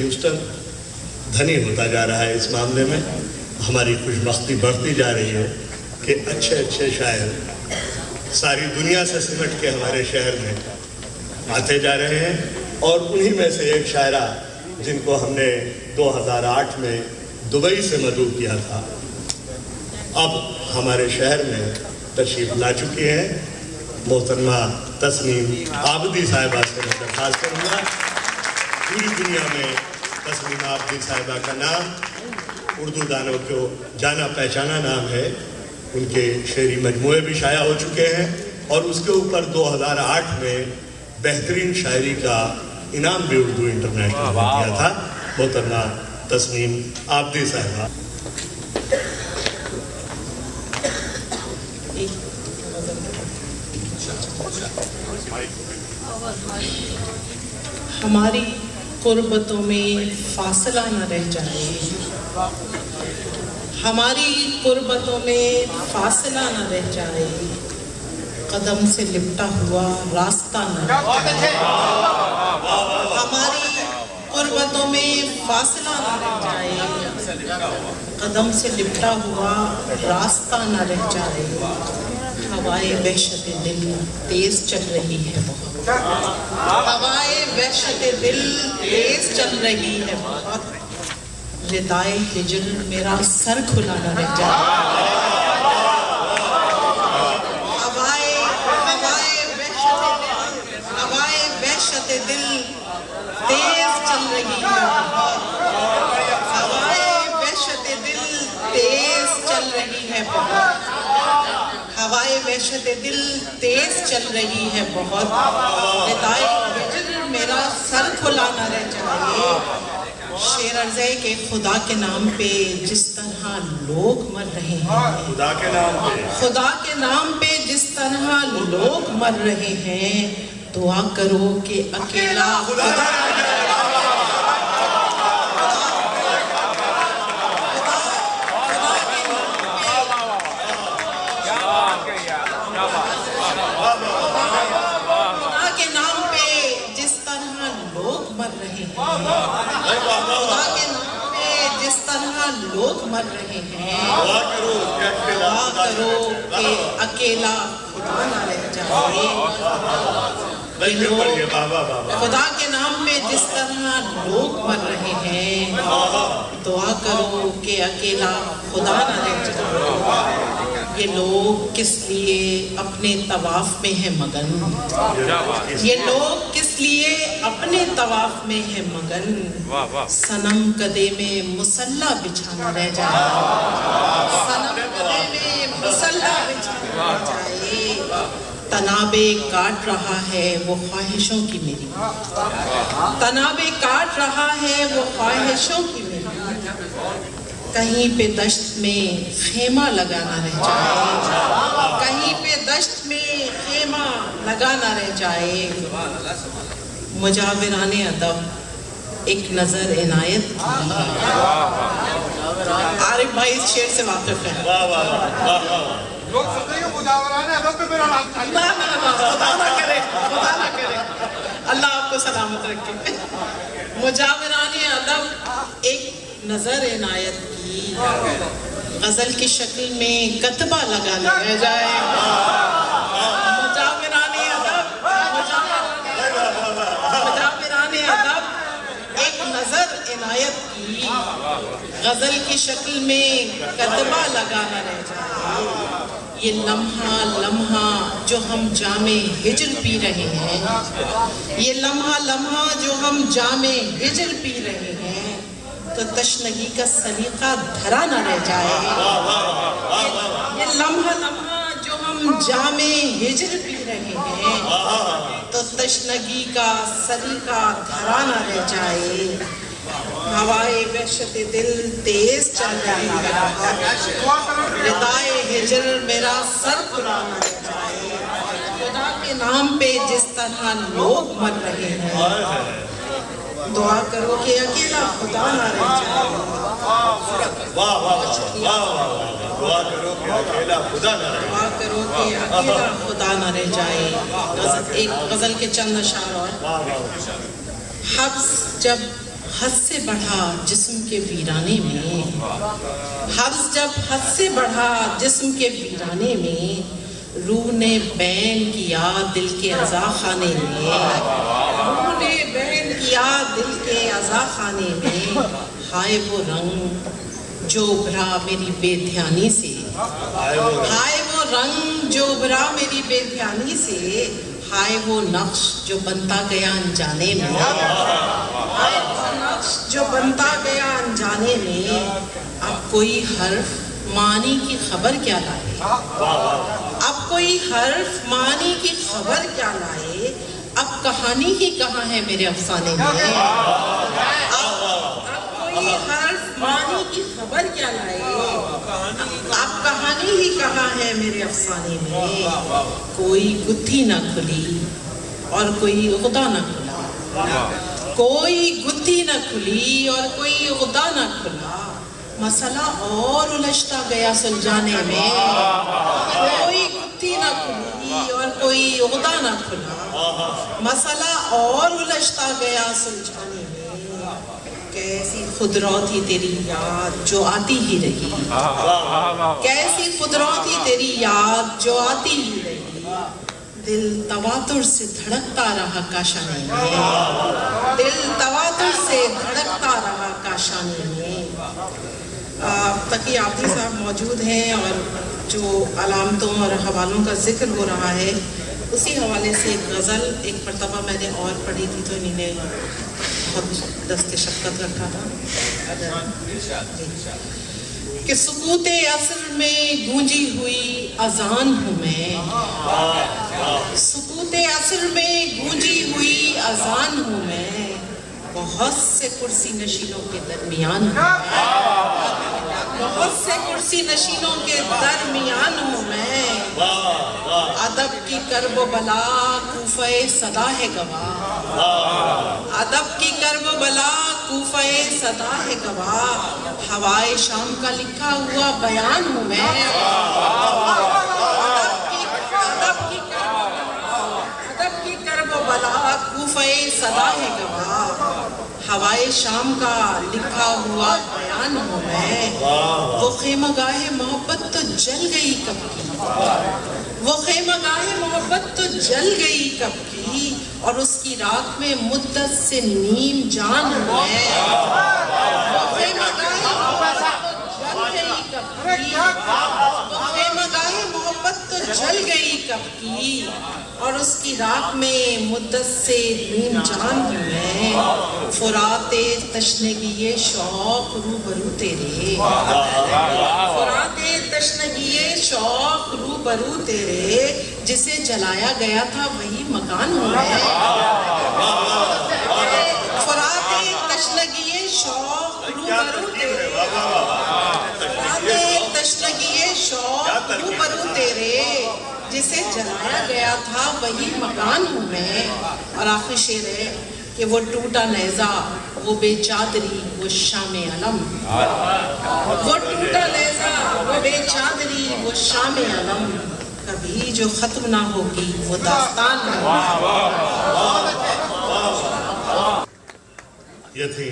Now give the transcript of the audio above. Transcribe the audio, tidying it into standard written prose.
Houston دھنی ہوتا جا رہا ہے اس معاملے میں. ہماری خوش بختی بڑھتی جا رہی ہے کہ اچھے اچھے شاعر ساری دنیا سے سمٹ کے ہمارے شہر میں آتے جا رہے ہیں. اور انہی میں سے ایک شاعرہ جن کو ہم نے 2008 میں دبئی سے مدعو کیا تھا، اب ہمارے شہر میں تشریف لا چکی ہیں. محترمہ تسنیم عابدی صاحبہ سے میں درخواست کروں گا. پوری دنیا میں تسنیم عابدی صاحبہ کا نام اردو دانوں کو جانا پہچانا نام ہے. ان کے شعری مجموعے بھی شائع ہو چکے ہیں اور اس کے اوپر 2008 میں بہترین شاعری کا انعام بھی اردو انٹرنیشنل میں دیا تھا. محترمہ تسنیم عابدی صاحبہ. ہماری قربتوں میں فاصلہ نہ رہ جائے، ہماری قربتوں میں فاصلہ نہ رہ جائے، قدم سے لپٹا ہوا راستہ نہ رہ جائے. ہماری قربتوں میں فاصلہ نہ رہ جائے، قدم سے لپٹا ہوا راستہ نہ رہ جائے. ہوائے وحشت دل تیز چل رہی ہے بہت، ہوائے وحشت دل تیز چل رہی ہے بہت. ردائے ہجر میرا سر کھلا نہ رہ جائے. ہوائے وحشت دل تیز چل رہی ہے بہت، ہوائے وحشت دل تیز چل رہی ہے بہت. ہوائے وحشت دل تیز چل رہی ہے بہت. ردائے ہجر میرا سر کھلا نہ رہ جائے. شعر عرض ہے کہ خدا کے نام پہ جس طرح لوگ مر رہے ہیں، خدا کے نام پہ جس طرح لوگ مر رہے ہیں، دعا کرو کہ اکیلا خدا کے نام پہ جس طرح لوگ مر رہے ہیں، خدا کے نام پہ جس طرح لوگ مر رہے ہیں، دعا کرو کہ اکیلا خدا نہ رہ جائے. خدا کے نام پہ جس طرح لوگ مر رہے ہیں، دعا کرو کہ اکیلا خدا نہ رہ جائے. یہ لوگ کس لیے اپنے طواف میں ہیں مگن، یہ لوگ کس لیے اپنے طواف میں ہیں مگن. صنم کدے میں مسلح بچھانا رہ جائے، صنم کدے میں مسلح بچھانا رہ جائے. تنابیں کاٹ رہا ہے وہ خواہشوں کی میری، تنابیں کاٹ رہا ہے وہ خواہشوں کی میری. کہیں پہ دشت میں خیمہ لگانا رہ جائے، کہیں پہ دشت میں خیمہ لگانا رہ جائے. مجاوران ادب ایک نظر عنایت کی. عارف بھائی اس شعر سے واقف ہیں. لوگ سمجھیں گے مجاوران ادب پہ میرا نام چاہیے. خدا نہ کرے، خدا نہ کرے. اللہ آپ کو سلامت رکھے. مجاوران ادب ایک نظر عنایت کی، غزل کی شکل میں کتبہ لگانا رہ جائے. مجاوران ادب، مجاوران ادب ایک نظر عنایت کی، غزل کی شکل میں کتبہ لگانا رہ جائے. یہ لمحہ لمحہ جو ہم جام ہجر پی رہے ہیں، یہ لمحہ لمحہ جو ہم جام ہجر پی رہے ہیں، تو تشنگی کا سلیقہ دھرا نہ رہ جائے. یہ لمحہ لمحہ جو ہم جام ہجر پی رہے ہیں، تو تشنگی کا سلیقہ دھرا نہ رہ جائے. ہوائے وحشت دل تیز چل رہی ہے، ردائے ہجر میرا سر کھلا نہ رہ جائے. خدا کے نام پہ جس طرح لوگ مر رہے ہیں، دعا کرو کہ اکیلا خدا نہ رہ جائے. دعا کرو کہ اکیلا خدا نہ رہ جائے. دعا کرو کہ اکیلا خدا نہ رہ جائے. ایک غزل کے چند اشعار اور. حبس جب حد سے بڑھا جسم کے ویرانے میں، حفظ جب حد سے بڑھا جسم کے ویرانے میں، روح نے بین کیا دل کے عزا خانے میں، روح نے بین کیا دل کے عزا خانے میں، ہائے وہ رنگ جو ابھرا میری بے دھیانی سے، ہائے وہ رنگ جو ابھرا میری بے دھیانی سے، ہائے وہ نقش جو بنتا گیا انجانے میں، ہائے وہ نقش جو بنتا گیا انجانے میں، اب کوئی حرف معنی کی خبر کیا لائے، اب کوئی حرف معنی کی خبر کیا لائے، اب کہانی ہی کہاں ہے میرے افسانے میں، اب کوئی حرف معنی کی خبر کیا لائے، اب کہانی ہی کہاں ہے میرے افسانے میں، کوئی گتھی نہ کھلی اور کوئی عقدہ نہ کھلا، کوئی گتھی نہ کھلی اور کوئی عقدہ نہ کھلا، مسئلہ اور الجھتا گیا سلجھانے میں، کوئی گتھی نہ کھلی اور کوئی عقدہ نہ کھلا، مسئلہ اور الجھتا گیا سلجھانے میں، کیسی خودرو تھی تیری یاد جو آتی ہی رہی، کیسی خودرو تھی تیری یاد جو آتی ہی رہی، دل تواتر سے دھڑکتا رہا کاشانے میں، دل تواتر سے دھڑکتا رہا کاشانے میں۔ تقی عابدی صاحب موجود ہیں اور جو علامتوں اور حوالوں کا ذکر ہو رہا ہے، اسی حوالے سے ایک غزل ایک مرتبہ میں نے اور پڑھی تھی تو انہیں نے بہت دست شفقت رکھا تھا کہ سکوت عصر میں گونجی ہوئی اذان ہوں میں، سکوت عصر میں گونجی ہوئی اذان ہوں میں، بہت سے کرسی نشینوں کے درمیان ہوں میں، بہت سے کرسی نشینوں کے درمیان ہوں میں، ادب کی کرب و بلا کوفہ صدا ہے گواہ، ادب کی کرب و بلا کوفہ صدا ہے گواہ، ہوائے شام کا لکھا ہوا بیان ہوں میں، ادب کی کرب و بلا کوفہ صدا ہے گواہ، ہوائے شام کا لکھا ہوا بیان ہوں میں، وہ خیمہ گاہ محبت تو جل گئی کب کی، وہ خیمہ گاہ محبت تو جل گئی کب کی، اور اس کی رات میں مدت سے نیم جان ہوں میں، وہ خیمہ گاہ محبت تو جل گئی کب کی، وہ خیمہ گاہ محبت تو جل گئی کب کی، اور اس کی رات میں مدت سے نیم جان ہوں میں، فرات تشنگی شوق روبرو تیرے، فرات تشنگی شوق روبرو تیرے، جسے جلایا گیا تھا وہی مکان ہوں میں، فرات تشنگی شوق روبرو تیرے، فرات تشنگی شوق روبرو تیرے، جسے جلایا گیا تھا وہی مکان ہوں میں۔ اور آخری شعر ہے کہ وہ ٹوٹا نیزہ وہ بے چادری وہ شام علم، وہ ٹوٹا نیزہ وہ بے چادری وہ شام علم، کبھی جو ختم نہ ہوگی وہ داستان ہے۔ یہ تھی